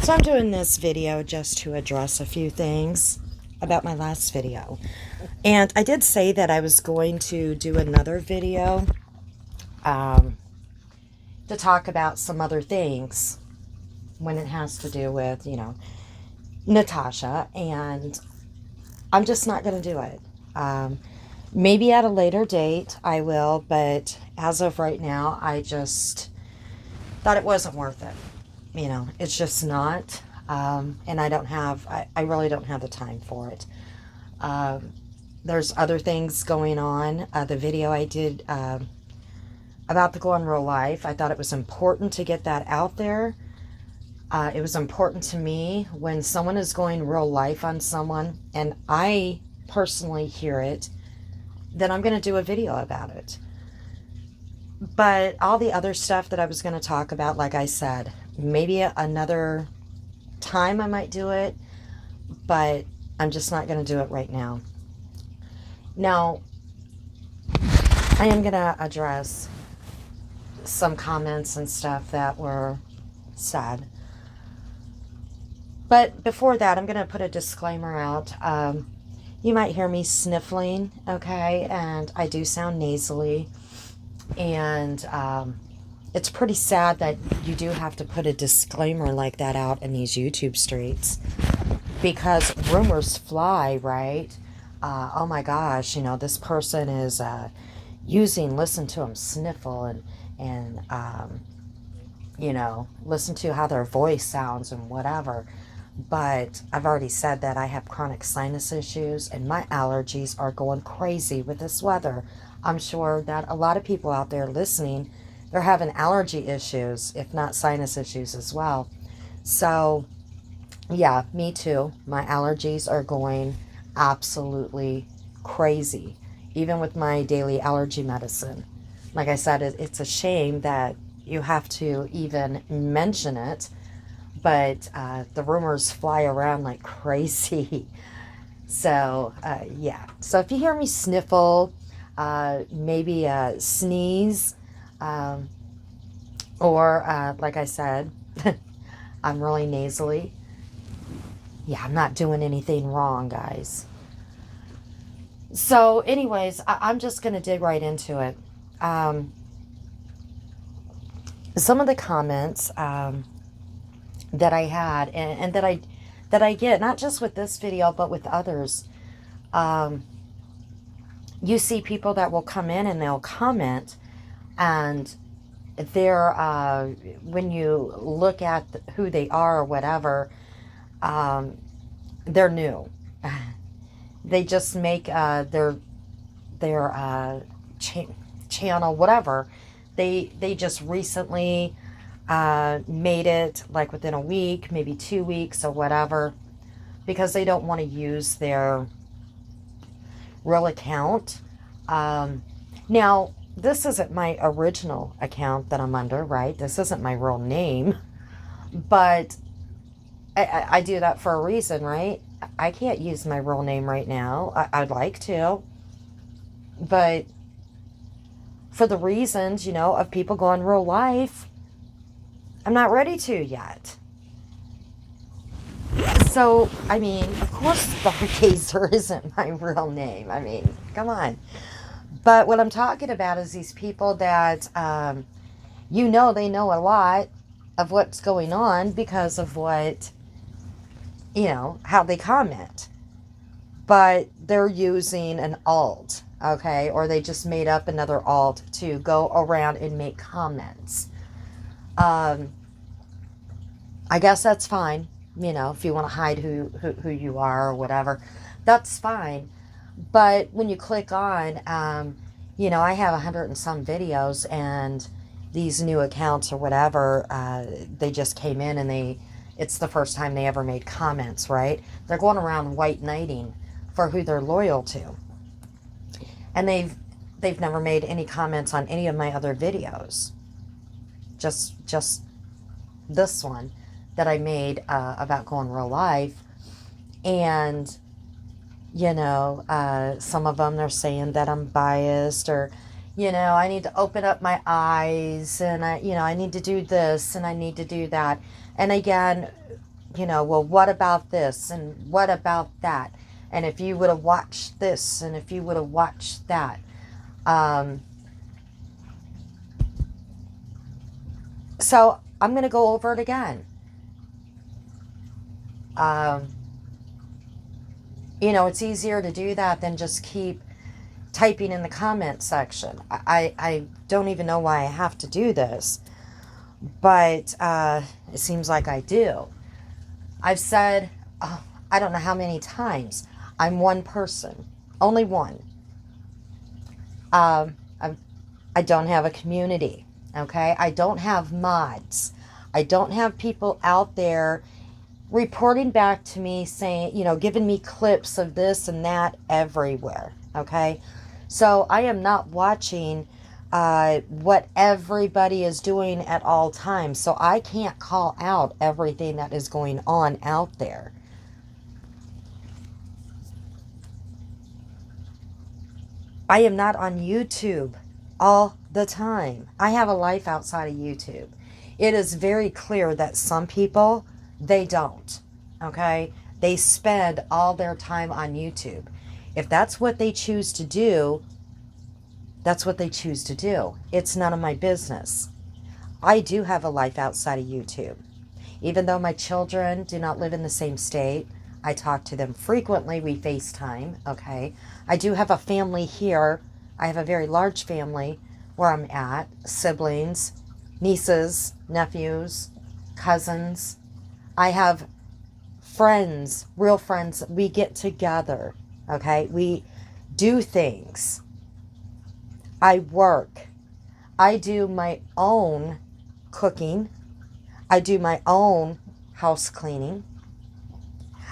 So I'm doing this video just to address a few things about my last video. And I did say that I was going to do another video to talk about some other things when it has to do with, Natasha. And I'm just not going to do it. Maybe at a later date I will, but as of right now, I just thought it wasn't worth it. It's just not. And I really don't have the time for it. There's other things going on. The video I did about the Glow in Real Life, I thought it was important to get that out there. It was important to me when someone is going real life on someone, and I personally hear it, then I'm going to do a video about it. But all the other stuff that I was going to talk about, like I said, maybe another time I might do it, but I'm just not going to do it right now. Now, I am going to address some comments and stuff that were said. But before that, I'm going to put a disclaimer out. You might hear me sniffling, okay? And I do sound nasally. And it's pretty sad that you do have to put a disclaimer like that out in these YouTube streets, because rumors fly, right? Oh my gosh, this person is listen to them sniffle and listen to how their voice sounds and whatever. But I've already said that I have chronic sinus issues and my allergies are going crazy with this weather. I'm sure that a lot of people out there listening, they're having allergy issues, if not sinus issues as well. So, yeah, me too. My allergies are going absolutely crazy, even with my daily allergy medicine. Like I said, it's a shame that you have to even mention it, but the rumors fly around like crazy. So, yeah. So if you hear me sniffle, maybe sneeze, or like I said, I'm really nasally. Yeah, I'm not doing anything wrong, guys. So anyways, I'm just going to dig right into it. Some of the comments that I had and that I get, not just with this video, but with others, you see people that will come in and they'll comment, and they're, when you look at who they are or whatever, they're new. They just make their channel, whatever. They just recently made it, like within a week, maybe 2 weeks or whatever, because they don't want to use their real account. Now, this isn't my original account that I'm under, right? This isn't my real name, but I do that for a reason, right? I can't use my real name right now. I'd like to, but for the reasons, of people going real life, I'm not ready to yet. So, of course, Stargazer isn't my real name. Come on. But what I'm talking about is these people that, they know a lot of what's going on because of what, how they comment. But they're using an alt, okay? Or they just made up another alt to go around and make comments. I guess that's fine. If you want to hide who you are or whatever, that's fine. But when you click on, I have 100 and some videos, and these new accounts or whatever, they just came in and it's the first time they ever made comments, right? They're going around white knighting for who they're loyal to. And they've never made any comments on any of my other videos. Just this one that I made about going real life. And, some of them, they're saying that I'm biased, or, I need to open up my eyes, and I need to do this, and I need to do that. And again, you know, well, what about this and what about that? And if you would have watched this and if you would have watched that. So I'm going to go over it again. You know, it's easier to do that than just keep typing in the comment section. I don't even know why I have to do this, but it seems like I do. I've said, I don't know how many times, I'm one person, only one. I don't have a community, okay? I don't have mods. I don't have people out there reporting back to me saying, you know, giving me clips of this and that everywhere, okay? So I am not watching what everybody is doing at all times. So I can't call out everything that is going on out there. I am not on YouTube all the time. I have a life outside of YouTube. It is very clear that some people, they don't, okay? They spend all their time on YouTube. If that's what they choose to do, that's what they choose to do. It's none of my business. I do have a life outside of YouTube. Even though my children do not live in the same state, I talk to them frequently. We FaceTime, okay? I do have a family here. I have a very large family where I'm at. Siblings, nieces, nephews, cousins. I have friends, real friends. We get together, okay? We do things. I work. I do my own cooking. I do my own house cleaning.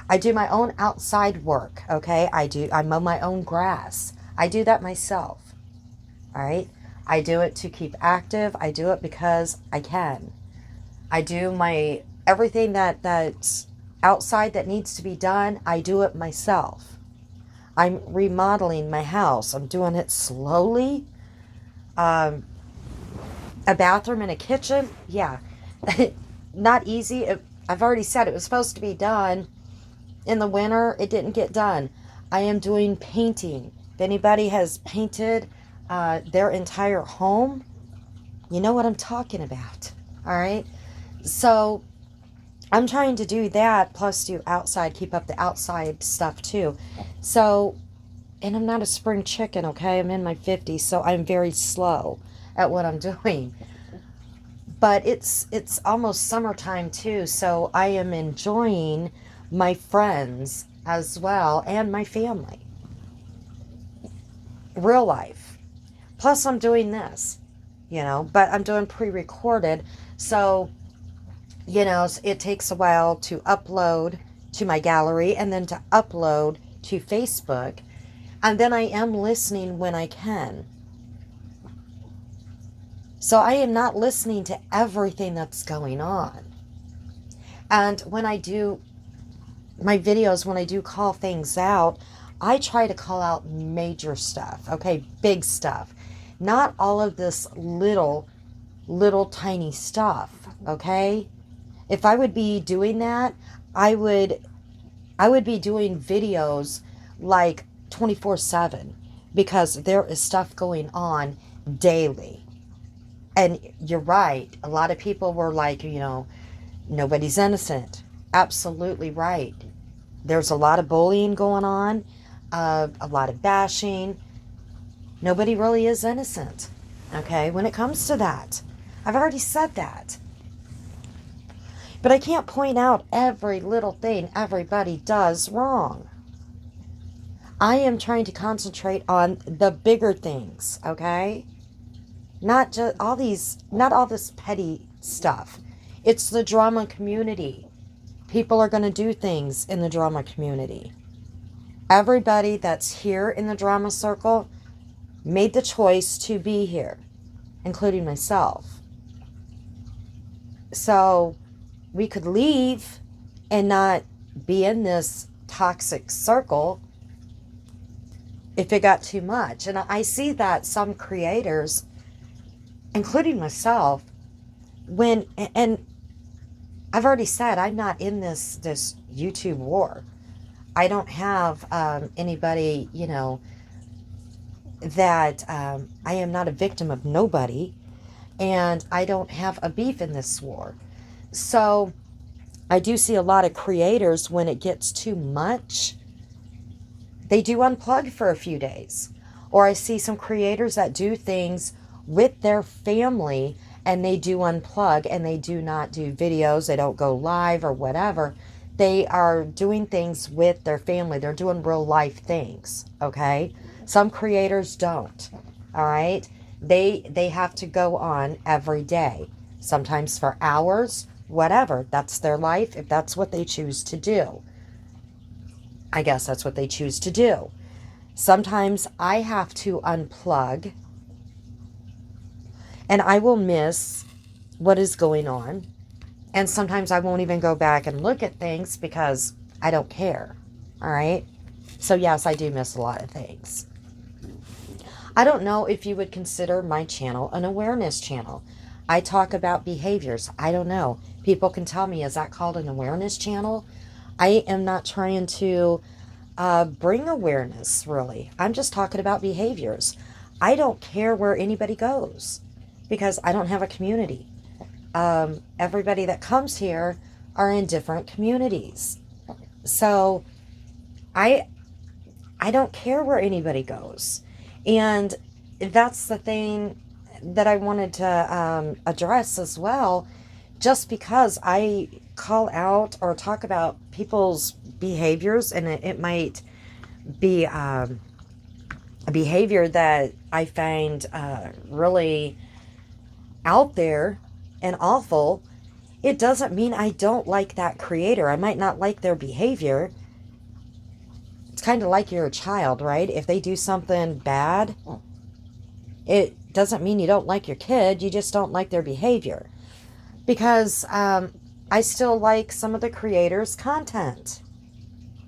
I do my own outside work, okay? I mow my own grass. I do that myself, all right? I do it to keep active. I do it because I can. I do my, everything that's outside that needs to be done, I do it myself. I'm remodeling my house. I'm doing it slowly. A bathroom and a kitchen, yeah. Not easy. I've already said it was supposed to be done in the winter. It didn't get done. I am doing painting. If anybody has painted their entire home, you know what I'm talking about. All right. So I'm trying to do that, plus do outside, keep up the outside stuff too. So, and I'm not a spring chicken, okay? I'm in my 50s, so I'm very slow at what I'm doing. But it's almost summertime too, so I am enjoying my friends as well and my family. Real life. Plus I'm doing this, you know, but I'm doing pre-recorded, so, you know, it takes a while to upload to my gallery and then to upload to Facebook. And then I am listening when I can. So I am not listening to everything that's going on. And when I do my videos, when I do call things out, I try to call out major stuff, okay? Big stuff. Not all of this little tiny stuff, okay? If I would be doing that, I would be doing videos like 24/7, because there is stuff going on daily. And you're right. A lot of people were like, you know, nobody's innocent. Absolutely right. There's a lot of bullying going on, a lot of bashing. Nobody really is innocent, okay, when it comes to that. I've already said that. But I can't point out every little thing everybody does wrong. I am trying to concentrate on the bigger things, okay? Not just not all this petty stuff. It's the drama community. People are going to do things in the drama community. Everybody that's here in the drama circle made the choice to be here, including myself. So we could leave and not be in this toxic circle if it got too much. And I see that some creators, including myself, and I've already said I'm not in this YouTube war. I don't have anybody, you know, that I am not a victim of nobody, and I don't have a beef in this war. So I do see a lot of creators, when it gets too much, they do unplug for a few days. Or I see some creators that do things with their family and they do unplug and they do not do videos. They don't go live or whatever. They are doing things with their family. They're doing real life things, okay? Some creators don't, all right? They have to go on every day, sometimes for hours, whatever. That's their life, if that's what they choose to do. I guess that's what they choose to do. Sometimes I have to unplug and I will miss what is going on. And sometimes I won't even go back and look at things because I don't care. All right? So yes, I do miss a lot of things. I don't know if you would consider my channel an awareness channel. I talk about behaviors. I don't know. People can tell me, is that called an awareness channel? I am not trying to bring awareness, really. I'm just talking about behaviors. I don't care where anybody goes because I don't have a community. Everybody that comes here are in different communities. So I don't care where anybody goes. And that's the thing that I wanted to address as well. Just because I call out or talk about people's behaviors, and it might be a behavior that I find really out there and awful, it doesn't mean I don't like that creator. I might not like their behavior. It's kind of like you're a child, right? If they do something bad, it doesn't mean you don't like your kid. You just don't like their behavior. Because I still like some of the creators' content.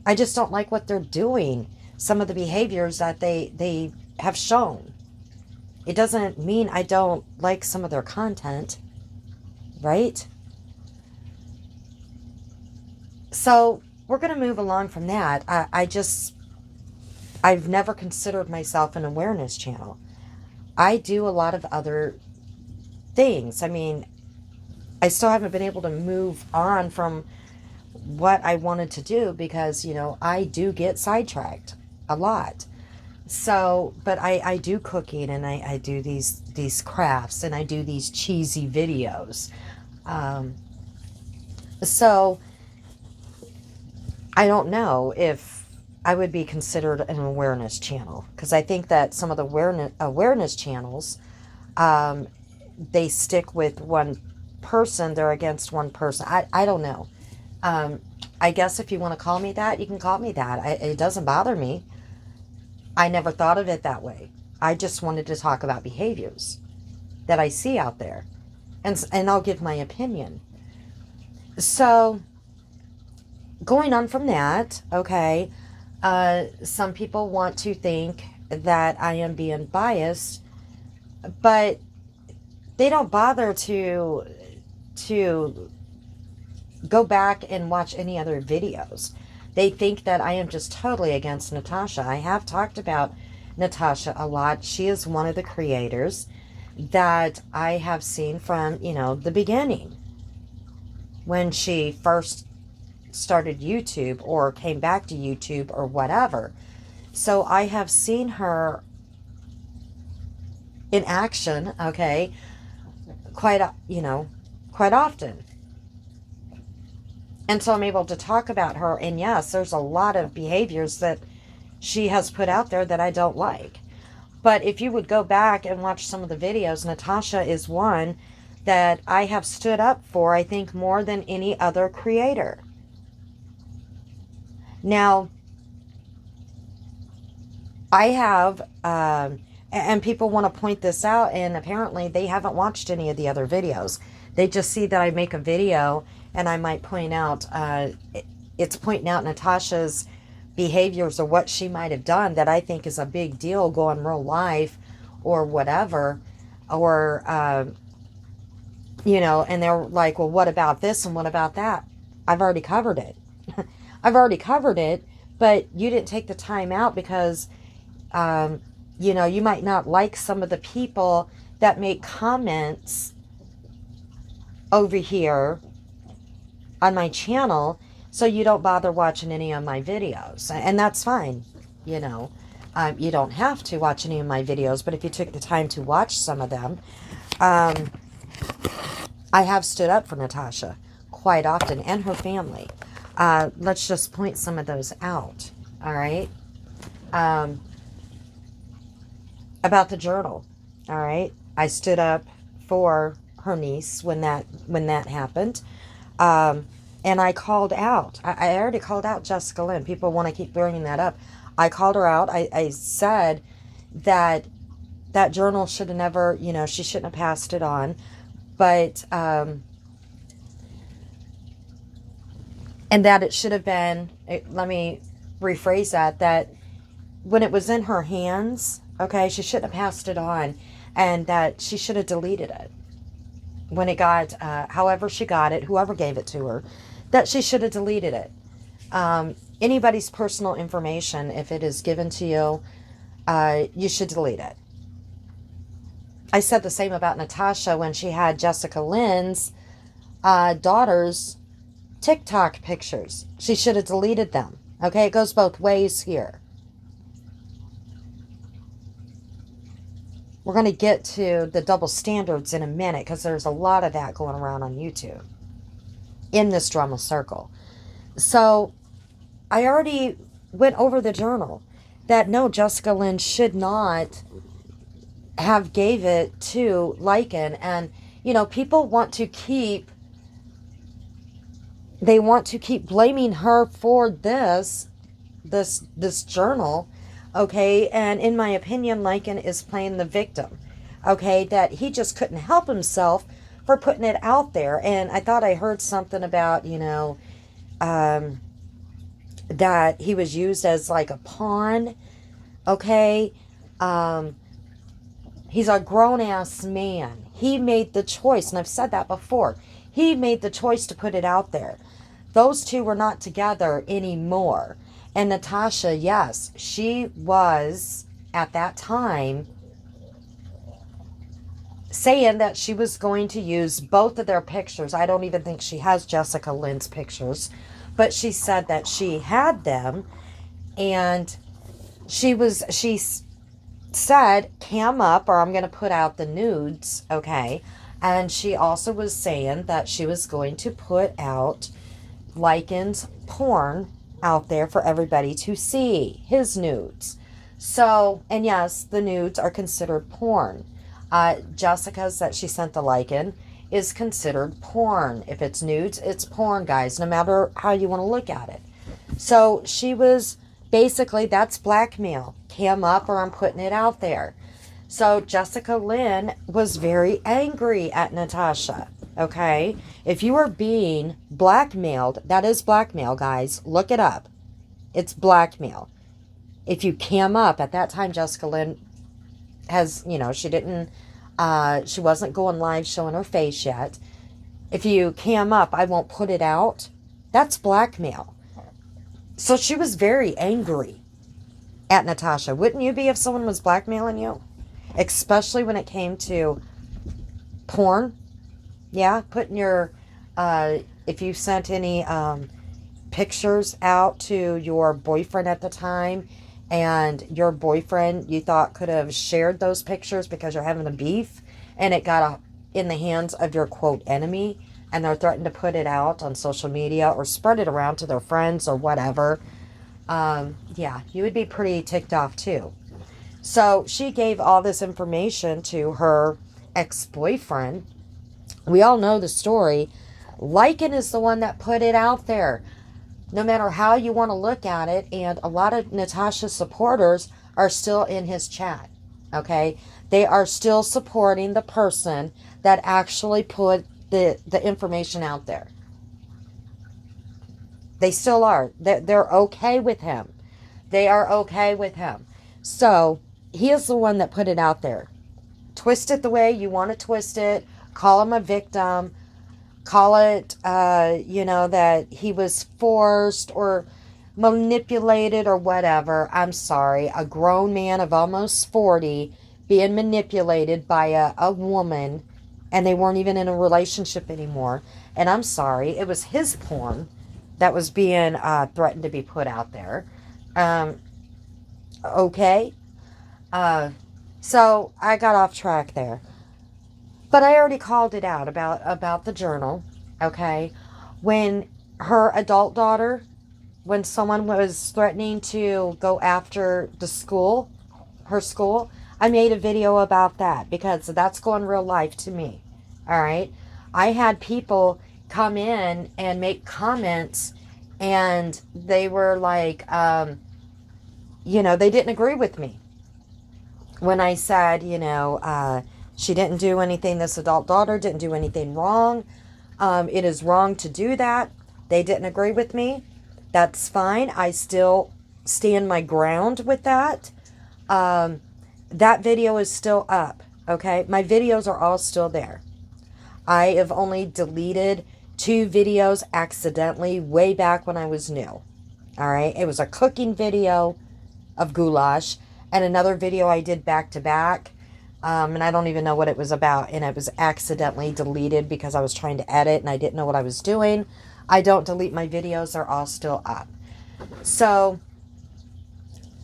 I just don't like what they're doing. Some of the behaviors that they have shown. It doesn't mean I don't like some of their content. Right? So we're going to move along from that. I've never considered myself an awareness channel. I do a lot of other things. I mean, I still haven't been able to move on from what I wanted to do because, you know, I do get sidetracked a lot. So, but I do cooking, and I do these crafts, and I do these cheesy videos. So I don't know if I would be considered an awareness channel, because I think that some of the awareness channels, they stick with one person. They're against one person. I don't know. I guess if you want to call me that, you can call me that. It doesn't bother me. I never thought of it that way. I just wanted to talk about behaviors that I see out there. And I'll give my opinion. So, going on from that, okay, some people want to think that I am being biased, but they don't bother to go back and watch any other videos. They think that I am just totally against Natasha. I have talked about Natasha a lot. She is one of the creators that I have seen from, you know, the beginning. When she first started YouTube or came back to YouTube or whatever. So I have seen her in action, okay, quite often. And so I'm able to talk about her. And yes, there's a lot of behaviors that she has put out there that I don't like. But if you would go back and watch some of the videos, Natasha is one that I have stood up for, I think, more than any other creator. Now, I have, and people want to point this out, and apparently they haven't watched any of the other videos. They just see that I make a video, and I might point out, it's pointing out Natasha's behaviors or what she might have done that I think is a big deal going real life or whatever, or you know, and they're like, well, what about this and what about that? I've already covered it. I've already covered it, but you didn't take the time out because, you know, you might not like some of the people that make comments over here on my channel, so you don't bother watching any of my videos. And that's fine, you know. You don't have to watch any of my videos, but if you took the time to watch some of them, I have stood up for Natasha quite often and her family. Let's just point some of those out, all right? About the journal, all right? I stood up for her niece when that happened. And I called out. I already called out Jessica Lynn. People want to keep bringing that up. I called her out. I said that that journal should have never, you know, she shouldn't have passed it on. But, and that it should have been, let me rephrase that when it was in her hands, okay, she shouldn't have passed it on, and that she should have deleted it. When it got, however she got it, whoever gave it to her, that she should have deleted it. Anybody's personal information, if it is given to you, you should delete it. I said the same about Natasha when she had Jessica Lynn's daughter's TikTok pictures. She should have deleted them. Okay, it goes both ways here. We're going to get to the double standards in a minute because there's a lot of that going around on YouTube in this drama circle. So I already went over the journal that no, Jessica Lynn should not have gave it to Lycan. And, you know, people want to keep, they want to keep blaming her for this journal. Okay, and in my opinion, Lycan is playing the victim. Okay, that he just couldn't help himself for putting it out there. And I thought I heard something about, you know, that he was used as like a pawn. Okay, he's a grown-ass man. He made the choice, and I've said that before. He made the choice to put it out there. Those two were not together anymore. And Natasha, yes, she was, at that time, saying that she was going to use both of their pictures. I don't even think she has Jessica Lynn's pictures. But she said that she had them. And she said, cam up or I'm going to put out the nudes, okay? And she also was saying that she was going to put out Lycan's porn out there for everybody to see, his nudes. So, and yes, the nudes are considered porn. Jessica's that she sent the Lycan is considered porn. If it's nudes, it's porn, guys, no matter how you want to look at it. So she was basically, that's blackmail. Cam up or I'm putting it out there. So Jessica Lynn was very angry at Natasha. Okay, if you are being blackmailed, that is blackmail, guys. Look it up. It's blackmail. If you cam up, at that time, Jessica Lynn has, you know, she wasn't going live showing her face yet. If you cam up, I won't put it out. That's blackmail. So she was very angry at Natasha. Wouldn't you be if someone was blackmailing you? Especially when it came to porn. Yeah, putting your, if you sent any pictures out to your boyfriend at the time, and your boyfriend you thought could have shared those pictures because you're having a beef, and it got in the hands of your quote enemy, and they're threatening to put it out on social media or spread it around to their friends or whatever, yeah, you would be pretty ticked off too. So she gave all this information to her ex-boyfriend. We all know the story. Lycan is the one that put it out there, no matter how you want to look at it. And a lot of Natasha's supporters are still in his chat. Okay? They are still supporting the person that actually put the information out there. They still are. They're okay with him. They are okay with him. So, he is the one that put it out there. Twist it the way you want to twist it. call him a victim, call it, that he was forced or manipulated or whatever. I'm sorry. A grown man of almost 40 being manipulated by a woman, and they weren't even in a relationship anymore. And I'm sorry, it was his porn that was being threatened to be put out there. Okay. So I got off track there. But I already called it out about the journal, okay? When her adult daughter, when someone was threatening to go after the school, her school, I made a video about that because that's going real life to me, all right? I had people come in and make comments, and they were like, they didn't agree with me when I said, she didn't do anything, this adult daughter didn't do anything wrong. It is wrong to do that. They didn't agree with me. That's fine. I still stand my ground with that. That video is still up, okay? My videos are all still there. I have only deleted 2 videos accidentally way back when I was new, all right? It was a cooking video of goulash and another video I did back to back. And I don't even know what it was about, and it was accidentally deleted because I was trying to edit and I didn't know what I was doing. I don't delete my videos. They're all still up. So,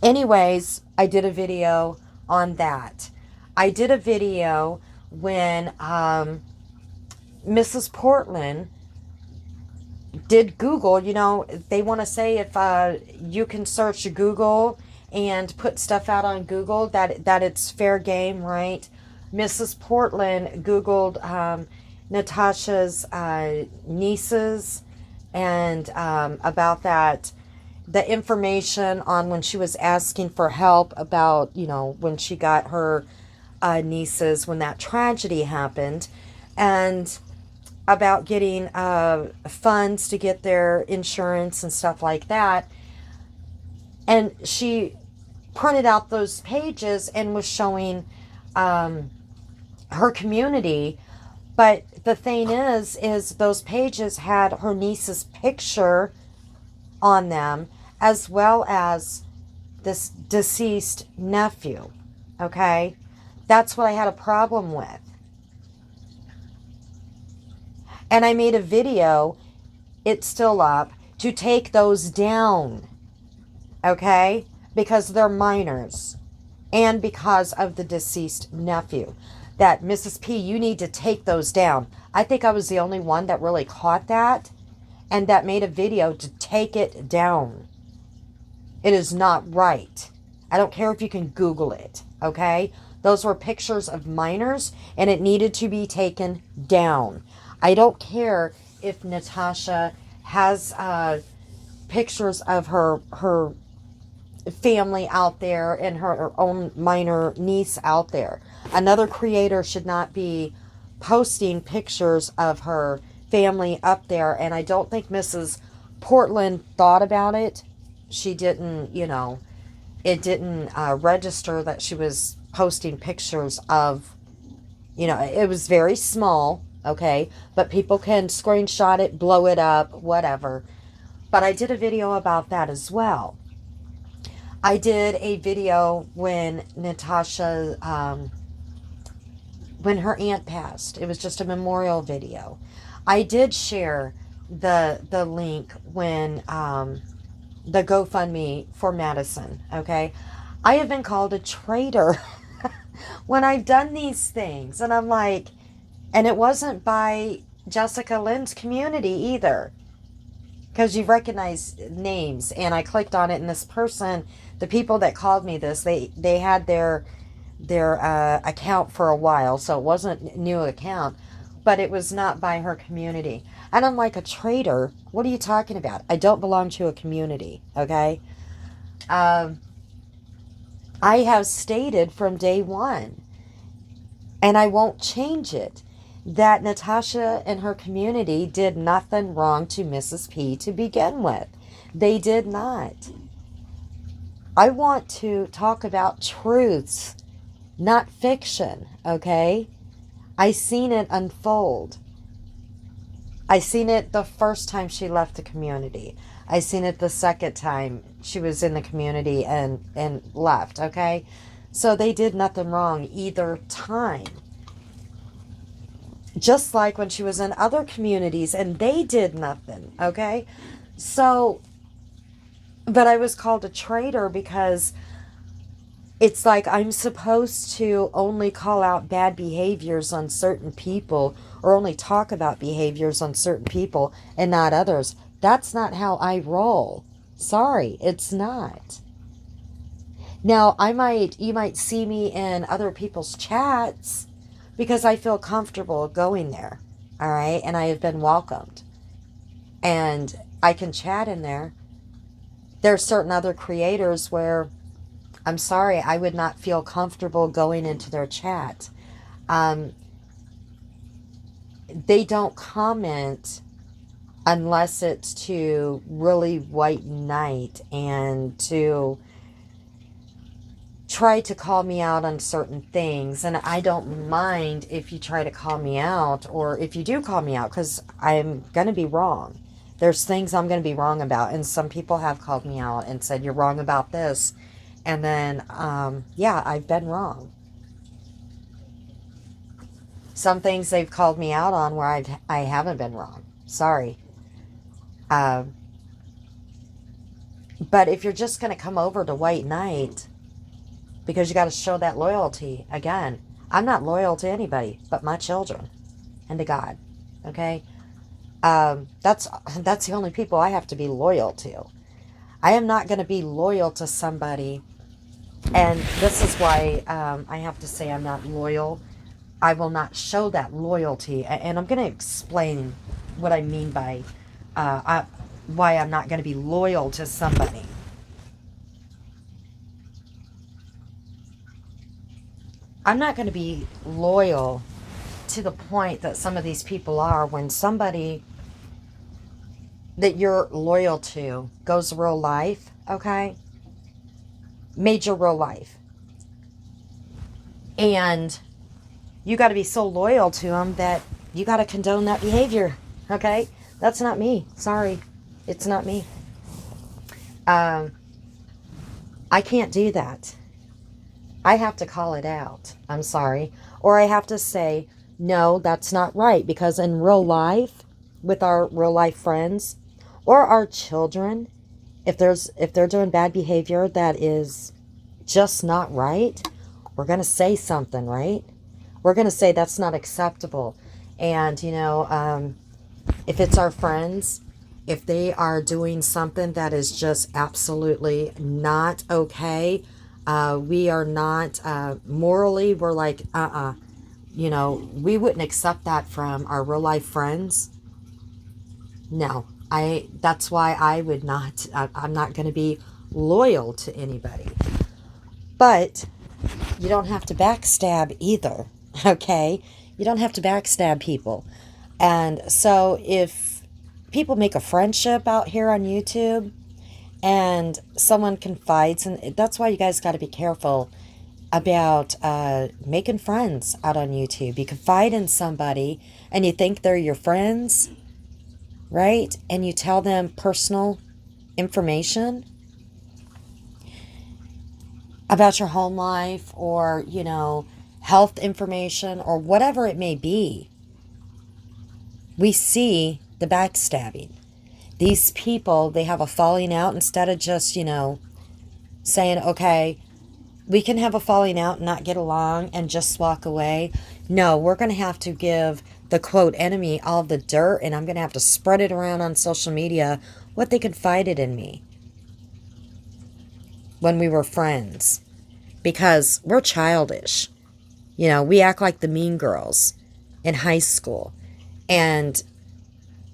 anyways, I did a video on that. I did a video when Mrs. Portland did Google. They want to say if you can search Google and put stuff out on Google, that it's fair game, right? Mrs. Portland Googled Natasha's nieces and about that, the information on when she was asking for help about, when she got her nieces, when that tragedy happened, and about getting funds to get their insurance and stuff like that. And she printed out those pages and was showing her community. But the thing is those pages had her niece's picture on them, as well as this deceased nephew. Okay? That's what I had a problem with. And I made a video, it's still up, to take those down. Okay? Because they're minors. And because of the deceased nephew. That, Mrs. P, you need to take those down. I think I was the only one that really caught that. And that made a video to take it down. It is not right. I don't care if you can Google it. Okay? Those were pictures of minors. And it needed to be taken down. I don't care if Natasha has pictures of her family out there and her own minor niece out there. Another creator should not be posting pictures of her family up there, and I don't think Mrs. Portland thought about it. She didn't, it didn't register that she was posting pictures of, it was very small, okay, but people can screenshot it, blow it up, whatever. But I did a video about that as well. I did a video when Natasha, when her aunt passed. It was just a memorial video. I did share the link when the GoFundMe for Madison, okay? I have been called a traitor when I've done these things. And I'm like, and it wasn't by Jessica Lynn's community either. Because you recognize names, and I clicked on it, and this person, the people that called me this, they had their account for a while, so it wasn't a new account, but it was not by her community. And I'm like, a traitor? What are you talking about? I don't belong to a community, okay? I have stated from day one, and I won't change it, that Natasha and her community did nothing wrong to Mrs. P to begin with. They did not. I want to talk about truths, not fiction, okay? I seen it unfold. I seen it the first time she left the community. I seen it the second time she was in the community and left, okay? So they did nothing wrong either time. Just like when she was in other communities and they did nothing, okay? So, but I was called a traitor because it's like I'm supposed to only call out bad behaviors on certain people or only talk about behaviors on certain people and not others. That's not how I roll. Sorry, it's not. Now, you might see me in other people's chats because I feel comfortable going there. All right. And I have been welcomed and I can chat in there. There are certain other creators where I'm sorry, I would not feel comfortable going into their chat. They don't comment unless it's to really white knight and to try to call me out on certain things. And I don't mind if you try to call me out or if you do call me out because I'm going to be wrong. There's things I'm going to be wrong about. And some people have called me out and said, you're wrong about this. And then, yeah, I've been wrong. Some things they've called me out on where I haven't been wrong. Sorry. But if you're just going to come over to White Knight because you got to show that loyalty, again, I'm not loyal to anybody but my children and to God. Okay? That's the only people I have to be loyal to. I am not going to be loyal to somebody. And this is why I have to say I'm not loyal. I will not show that loyalty. And I'm going to explain what I mean by why I'm not going to be loyal to somebody. I'm not going to be loyal to the point that some of these people are when somebody that you're loyal to goes real life, okay? Major real life. And you got to be so loyal to them that you got to condone that behavior, okay? That's not me. Sorry. It's not me. I can't do that. I have to call it out. I'm sorry. Or I have to say, no, that's not right. Because in real life, with our real life friends or our children, if they're doing bad behavior that is just not right, we're going to say something, right? We're going to say that's not acceptable. And, you know, if it's our friends, if they are doing something that is just absolutely not okay, we are not, morally, we're like, you know, we wouldn't accept that from our real life friends. No, that's why I would not, I'm not going to be loyal to anybody. But you don't have to backstab either, okay? You don't have to backstab people. And so if people make a friendship out here on YouTube and someone confides, and that's why you guys got to be careful about making friends out on YouTube. You confide in somebody and you think they're your friends, right? And you tell them personal information about your home life or, you know, health information or whatever it may be. We see the backstabbing. These people, they have a falling out instead of just, you know, saying, okay, we can have a falling out and not get along and just walk away. No, we're going to have to give the quote enemy all the dirt, and I'm going to have to spread it around on social media what they confided in me when we were friends, because we're childish. You know, we act like the mean girls in high school, and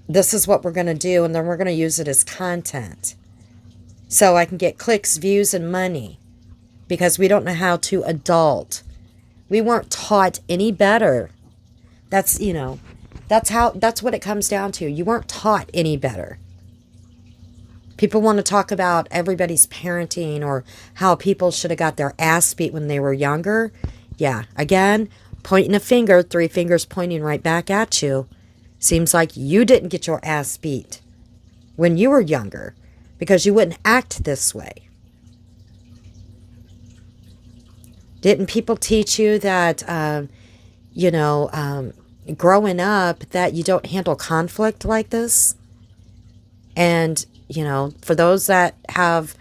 this is what we're going to do, and then we're going to use it as content so I can get clicks, views, and money, because we don't know how to adult. We weren't taught any better. That's, you know, that's what it comes down to. You weren't taught any better. People want to talk about everybody's parenting or how people should have got their ass beat when they were younger. Yeah, again, pointing a finger, 3 fingers pointing right back at you. Seems like you didn't get your ass beat when you were younger because you wouldn't act this way. Didn't people teach you that, growing up, that you don't handle conflict like this? And, for those that have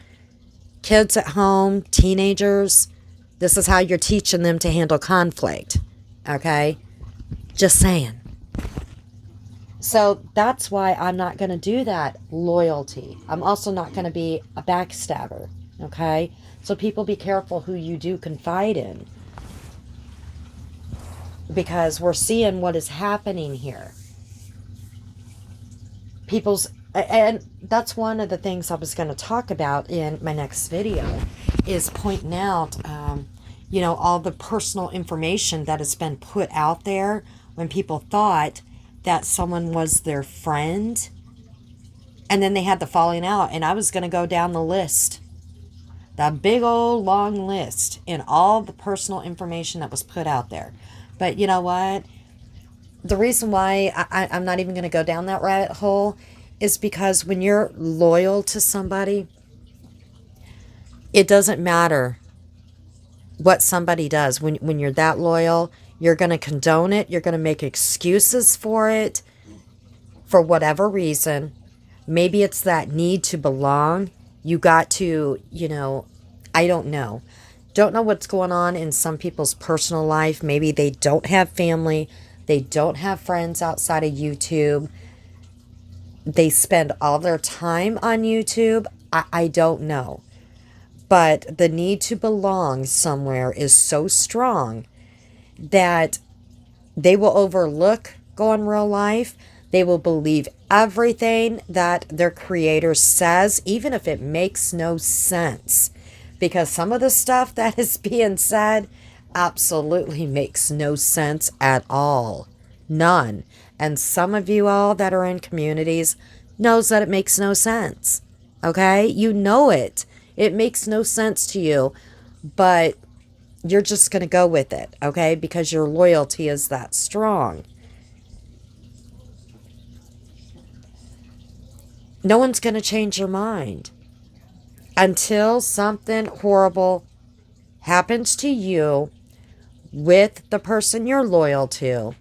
kids at home, teenagers, this is how you're teaching them to handle conflict. Okay? Just saying. So that's why I'm not going to do that. Loyalty. I'm also not going to be a backstabber. Okay? So people, be careful who you do confide in. Because we're seeing what is happening here. And that's one of the things I was going to talk about in my next video, is pointing out, all the personal information that has been put out there when people thought that someone was their friend. And then they had the falling out. And I was going to go down the list. The big old long list and all the personal information that was put out there. But you know what? The reason why I'm not even going to go down that rabbit hole is because when you're loyal to somebody, it doesn't matter what somebody does. When you're that loyal, you're going to condone it. You're going to make excuses for it for whatever reason. Maybe it's that need to belong. You got to, I don't know. Don't know what's going on in some people's personal life. Maybe they don't have family. They don't have friends outside of YouTube. They spend all their time on YouTube. I don't know. But the need to belong somewhere is so strong that they will overlook going real life. They will believe everything that their creator says, even if it makes no sense. Because some of the stuff that is being said absolutely makes no sense at all. None. And some of you all that are in communities knows that it makes no sense. Okay? You know it. It makes no sense to you. But you're just going to go with it. Okay? Because your loyalty is that strong. No one's going to change your mind until something horrible happens to you with the person you're loyal to.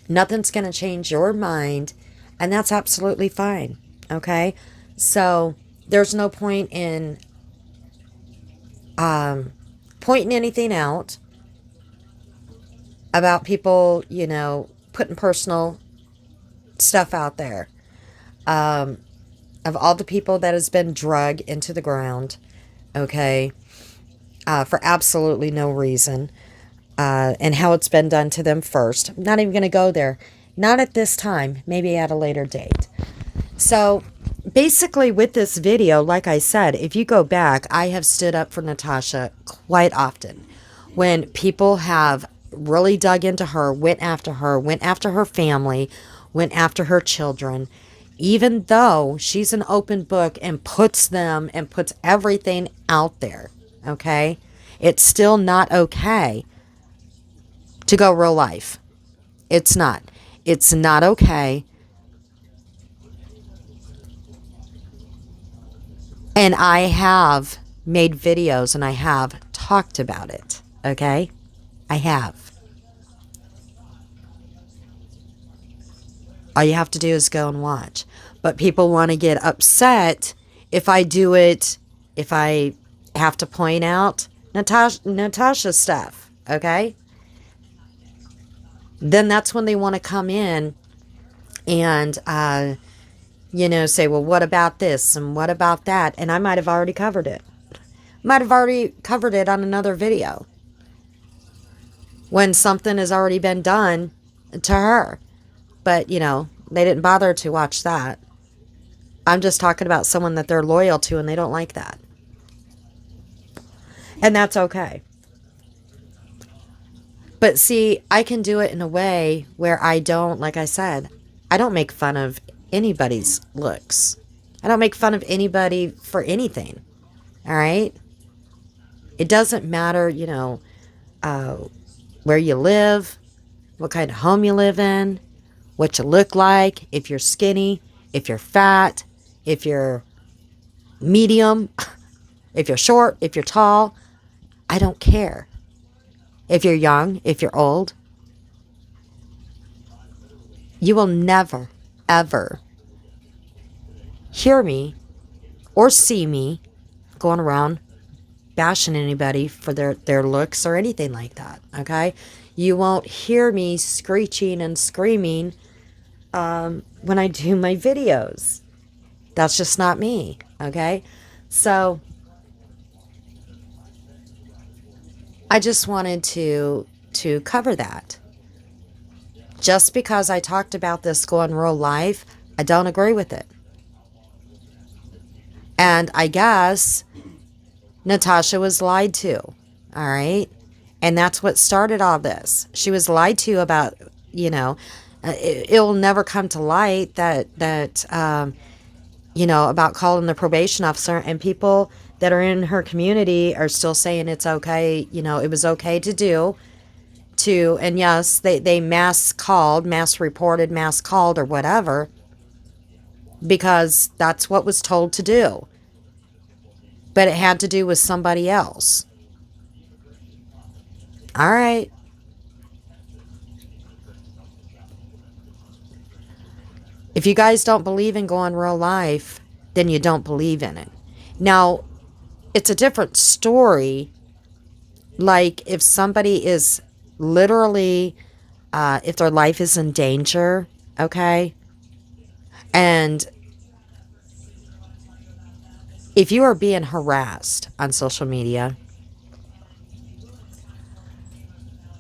Nothing's going to change your mind, and that's absolutely fine. Okay? So there's no point in pointing anything out about people, putting personal stuff out there. Of all the people that has been drug into the ground, okay, for absolutely no reason, and how it's been done to them first. I'm not even going to go there. Not at this time, maybe at a later date. So basically with this video, like I said, if you go back, I have stood up for Natasha quite often. When people have really dug into her, went after her family, went after her children, even though she's an open book and puts everything out there, okay? It's still not okay to go real life. It's not. It's not okay. And I have made videos and I have talked about it, okay? I have. All you have to do is go and watch. But people want to get upset if I do it, if I have to point out Natasha stuff, okay? Then that's when they want to come in and, say, well, what about this and what about that? And I might have already covered it. Might have already covered it on another video. When something has already been done to her. But, they didn't bother to watch that. I'm just talking about someone that they're loyal to and they don't like that. And that's okay. But see, I can do it in a way where I don't, like I said, I don't make fun of anybody's looks. I don't make fun of anybody for anything. All right? It doesn't matter, where you live, what kind of home you live in, what you look like, if you're skinny, if you're fat, if you're medium, if you're short, if you're tall. I don't care. If you're young, if you're old. You will never, ever hear me or see me going around bashing anybody for their looks or anything like that, okay? You won't hear me screeching and screaming when I do my videos. That's just not me, okay? So I just wanted to cover that. Just because I talked about this going real life, I don't agree with it. And I guess Natasha was lied to, all right? And that's what started all this. She was lied to about, it'll never come to light that about calling the probation officer, and people that are in her community are still saying it's okay, it was okay to do, and yes, they mass reported, mass called or whatever, because that's what was told to do. But it had to do with somebody else. All right. If you guys don't believe in going real life, then you don't believe in it. Now, it's a different story. Like if somebody is literally, if their life is in danger, okay? And if you are being harassed on social media,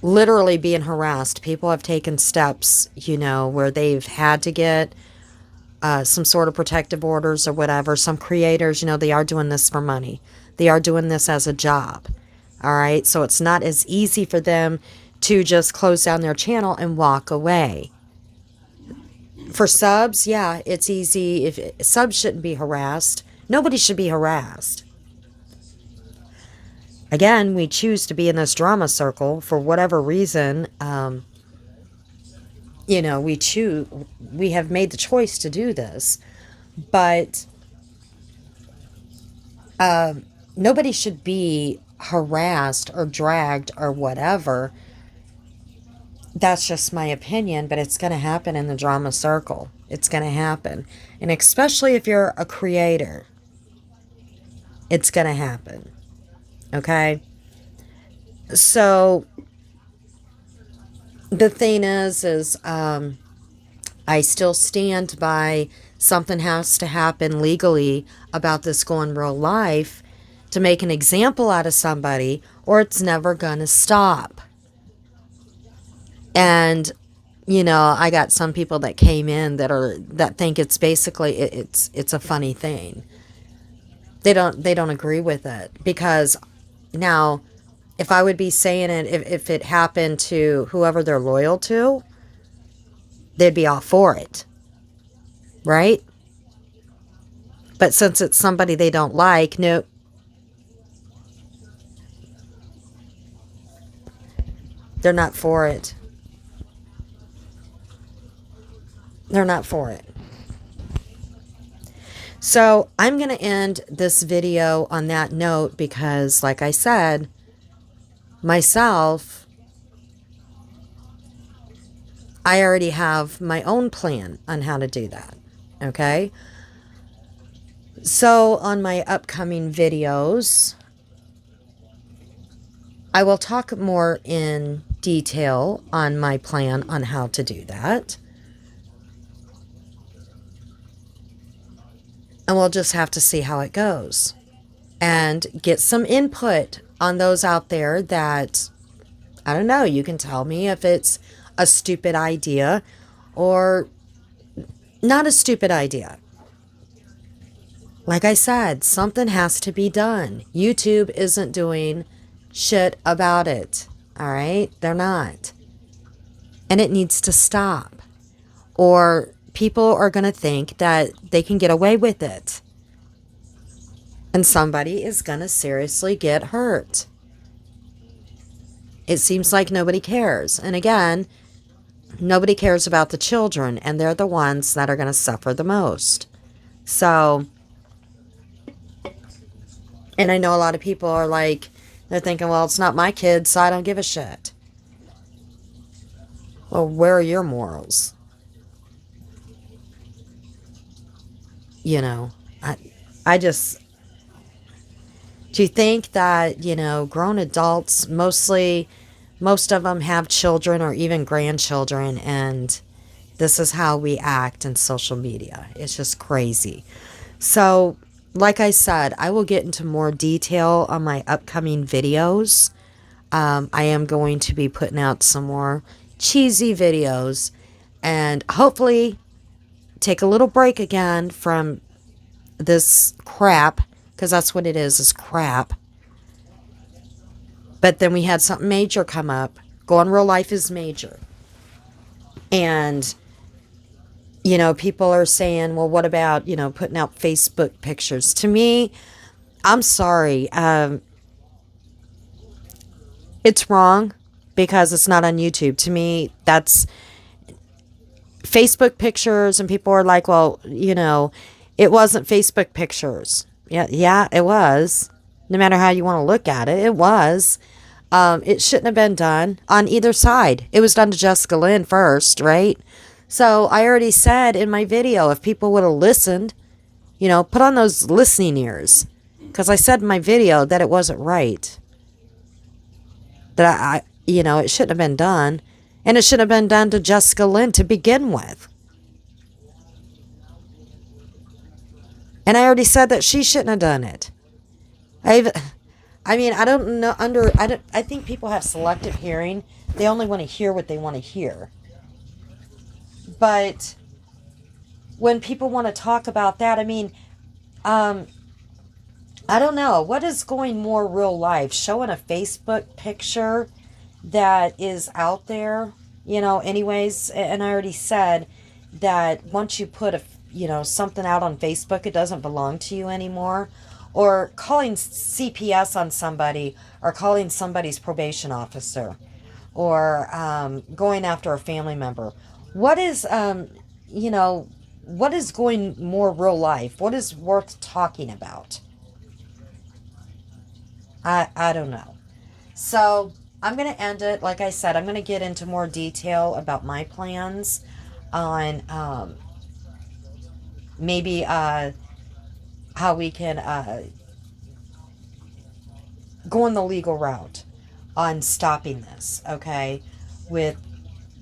literally being harassed, people have taken steps, where they've had to get some sort of protective orders or whatever. Some creators, they are doing this for money. They are doing this as a job. All right. So it's not as easy for them to just close down their channel and walk away. For subs, yeah, it's easy. If subs shouldn't be harassed. Nobody should be harassed. Again, we choose to be in this drama circle for whatever reason. We have made the choice to do this, but nobody should be harassed or dragged or whatever. That's just my opinion, but it's going to happen in the drama circle. It's going to happen. And especially if you're a creator, it's going to happen. Okay? So the thing is I still stand by something has to happen legally about this going real life to make an example out of somebody, or it's never going to stop. And, I got some people that came in that think it's basically, it's a funny thing. They don't agree with it, because now, if I would be saying it, if it happened to whoever they're loyal to, they'd be all for it. Right? But since it's somebody they don't like, no. They're not for it. They're not for it. So I'm going to end this video on that note because, like I said, myself, I already have my own plan on how to do that. Okay? So on my upcoming videos, I will talk more in detail on my plan on how to do that. And we'll just have to see how it goes. And get some input on those out there that, I don't know, you can tell me if it's a stupid idea or not a stupid idea. Like I said, something has to be done. YouTube isn't doing shit about it. All right? They're not. And it needs to stop. Or people are going to think that they can get away with it. And somebody is going to seriously get hurt. It seems like nobody cares. And again, nobody cares about the children, and they're the ones that are going to suffer the most. So, and I know a lot of people are like, they're thinking, well, it's not my kids, so I don't give a shit. Well, where are your morals? You know, I just, do you think that, you know, grown adults, most of them have children or even grandchildren, and this is how we act in social media? It's just crazy. So, like I said, I will get into more detail on my upcoming videos. I am going to be putting out some more cheesy videos, and hopefully take a little break again from this crap, because that's what it is crap. But then we had something major come up. Going Real Life is major. And, you know, people are saying, well, what about, you know, putting out Facebook pictures? To me, I'm sorry. It's wrong because it's not on YouTube. To me, that's Facebook pictures, and people are like, well, you know, it wasn't Facebook pictures. Yeah, it was. No matter how you want to look at it, it was. It shouldn't have been done on either side. It was done to Jessica Lynn first, right? So I already said in my video, if people would have listened, you know, put on those listening ears. Because I said in my video that it wasn't right. That I, you know, it shouldn't have been done. And it shouldn't have been done to Jessica Lynn to begin with. And I already said that she shouldn't have done it. I mean, I don't know, I think people have selective hearing. They only want to hear what they want to hear. But when people want to talk about that, I mean, I don't know. What is going more real life? Showing a Facebook picture that is out there, you know, anyways. And I already said that once you put something out on Facebook, it doesn't belong to you anymore. Or calling CPS on somebody, or calling somebody's probation officer, or going after a family member. What is, what is going more real life? What is worth talking about? I don't know. So I'm going to end it. Like I said, I'm going to get into more detail about my plans on maybe how we can go on the legal route on stopping this, okay, with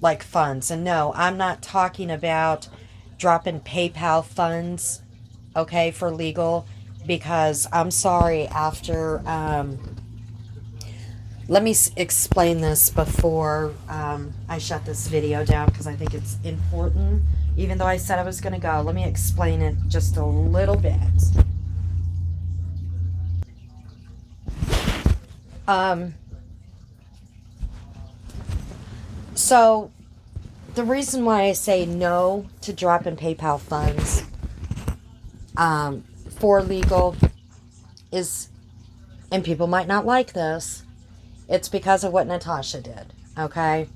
like funds. And no, I'm not talking about dropping PayPal funds, okay, for legal, because I'm sorry, after let me explain this before I shut this video down, because I think it's important. Even though I said I was going to go, let me explain it just a little bit. So the reason why I say no to dropping PayPal funds for legal is, and people might not like this, it's because of what Natasha did, okay?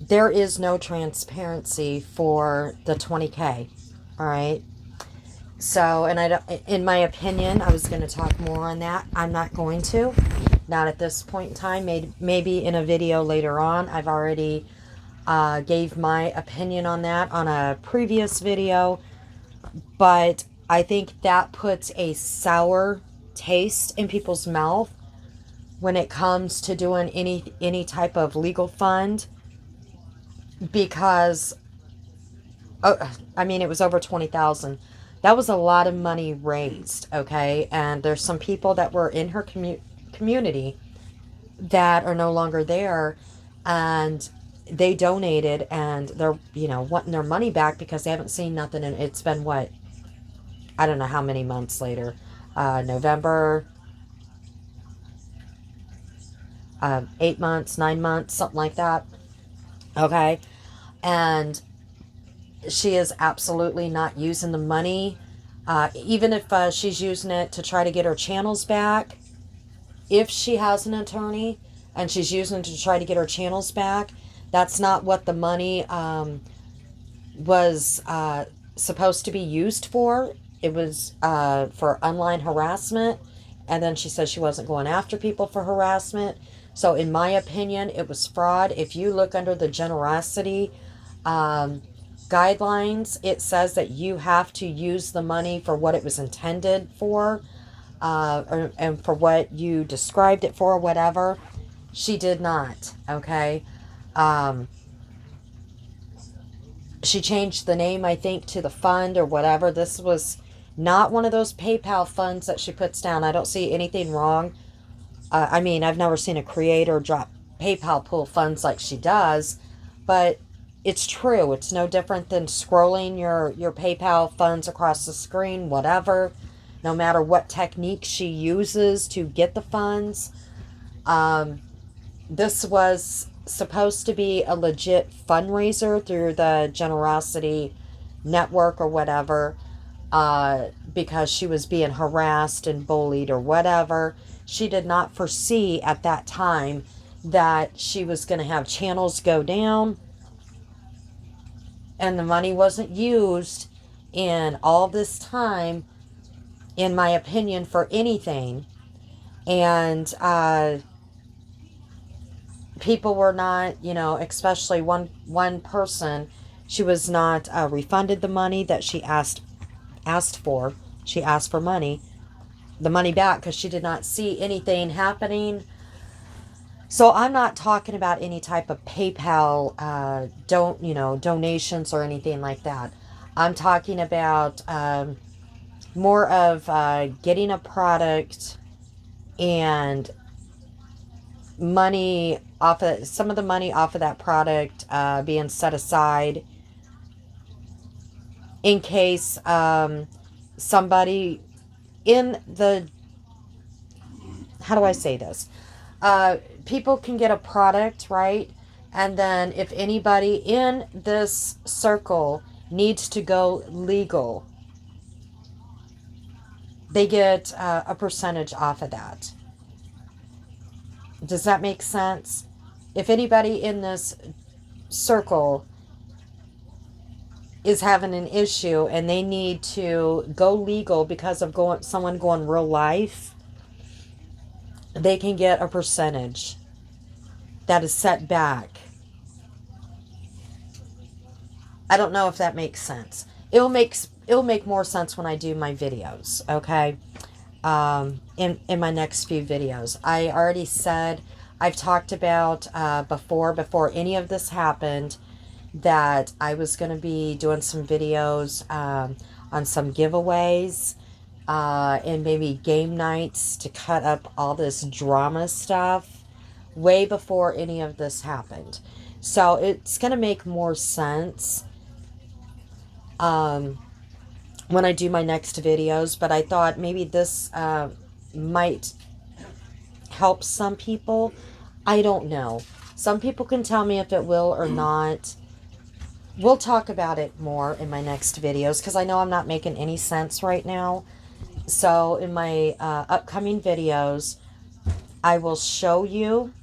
There is no transparency for the 20K, all right? So, and I don't, in my opinion, I was going to talk more on that. I'm not going to. Not at this point in time. Maybe in a video later on. I've already gave my opinion on that on a previous video. But I think that puts a sour taste in people's mouth when it comes to doing any type of legal fund. Because, I mean, it was over $20,000. That was a lot of money raised, okay? And there's some people that were in her community that are no longer there, and they donated, and they're, wanting their money back because they haven't seen nothing. And it's been, what? I don't know how many months later. November, 8 months, 9 months, something like that. Okay? And she is absolutely not using the money. Even if she's using it to try to get her channels back, if she has an attorney and she's using it to try to get her channels back, that's not what the money was supposed to be used for. It was for online harassment. And then she said she wasn't going after people for harassment. So in my opinion, it was fraud. If you look under the generosity guidelines, it says that you have to use the money for what it was intended for, and for what you described it for, whatever. She did not, okay? She changed the name, I think, to the fund or whatever. This was not one of those PayPal funds that she puts down. I don't see anything wrong. I mean, I've never seen a creator drop PayPal pool funds like she does, but it's true. It's no different than scrolling your PayPal funds across the screen, whatever, no matter what technique she uses to get the funds. This was supposed to be a legit fundraiser through the Generosity Network or whatever, because she was being harassed and bullied or whatever. She did not foresee at that time that she was going to have channels go down, and the money wasn't used in all this time, in my opinion, for anything. And people were not, especially one person, she was not refunded the money that she asked for. She asked for the money back, because she did not see anything happening. So I'm not talking about any type of PayPal donations or anything like that. I'm talking about more of getting a product and money off of some of the money off of that product being set aside in case somebody in the, how do I say this? People can get a product, right? And then if anybody in this circle needs to go legal, they get a percentage off of that. Does that make sense? If anybody in this circle is having an issue and they need to go legal because of someone going real life, they can get a percentage that is set back. I don't know if that makes sense. It'll make more sense when I do my videos, okay? In my next few videos. I already said, I've talked about before any of this happened, that I was going to be doing some videos on some giveaways and maybe game nights to cut up all this drama stuff way before any of this happened. So it's going to make more sense when I do my next videos, but I thought maybe this might help some people. I don't know. Some people can tell me if it will or not. We'll talk about it more in my next videos, because I know I'm not making any sense right now. So in my upcoming videos, I will show you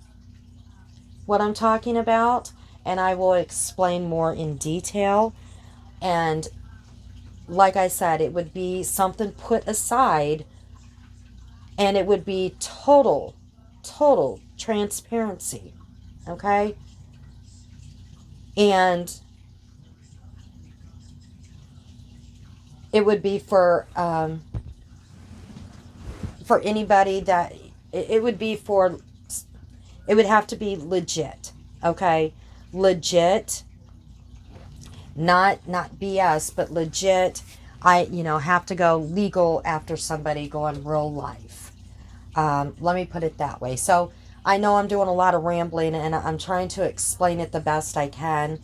what I'm talking about, and I will explain more in detail. And like I said, it would be something put aside, and it would be total transparency, okay? And it would be for anybody that, it would be for, it would have to be legit, okay? Legit, not BS, but legit. I, have to go legal after somebody going real life. Let me put it that way. So I know I'm doing a lot of rambling, and I'm trying to explain it the best I can.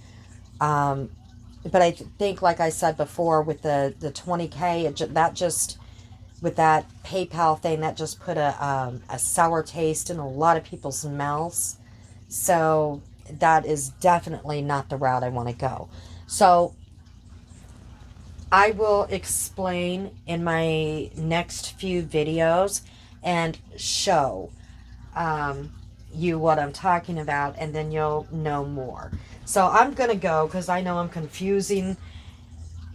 But I think, like I said before, with the 20K, that just, with that PayPal thing, that just put a sour taste in a lot of people's mouths. So that is definitely not the route I want to go. So I will explain in my next few videos and show you what I'm talking about, and then you'll know more. So I'm going to go because I know I'm confusing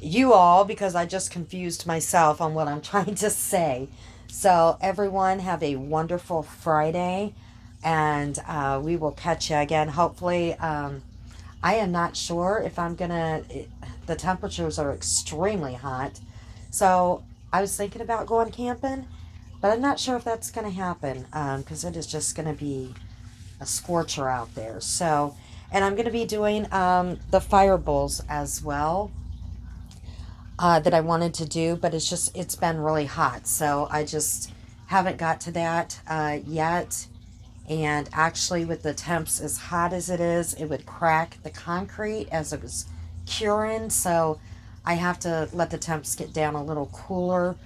you all because I just confused myself on what I'm trying to say. So, everyone, have a wonderful Friday, and we will catch you again. Hopefully, I am not sure if I'm gonna. The temperatures are extremely hot, so I was thinking about going camping, but I'm not sure if that's gonna happen because it is just gonna be a scorcher out there. So, and I'm gonna be doing the fire bowls as well that I wanted to do, but it's been really hot, so I just haven't got to that yet. And actually, with the temps as hot as it is, it would crack the concrete as it was curing. So I have to let the temps get down a little cooler.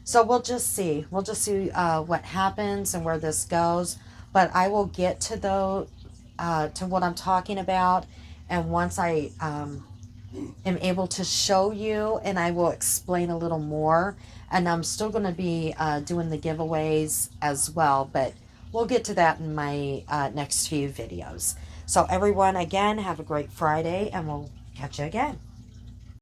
So we'll just see. We'll just see what happens and where this goes. But I will get to what I'm talking about. And once I am able to show you, and I will explain a little more. And I'm still going to be doing the giveaways as well, but we'll get to that in my next few videos. So everyone, again, have a great Friday, and we'll catch you again.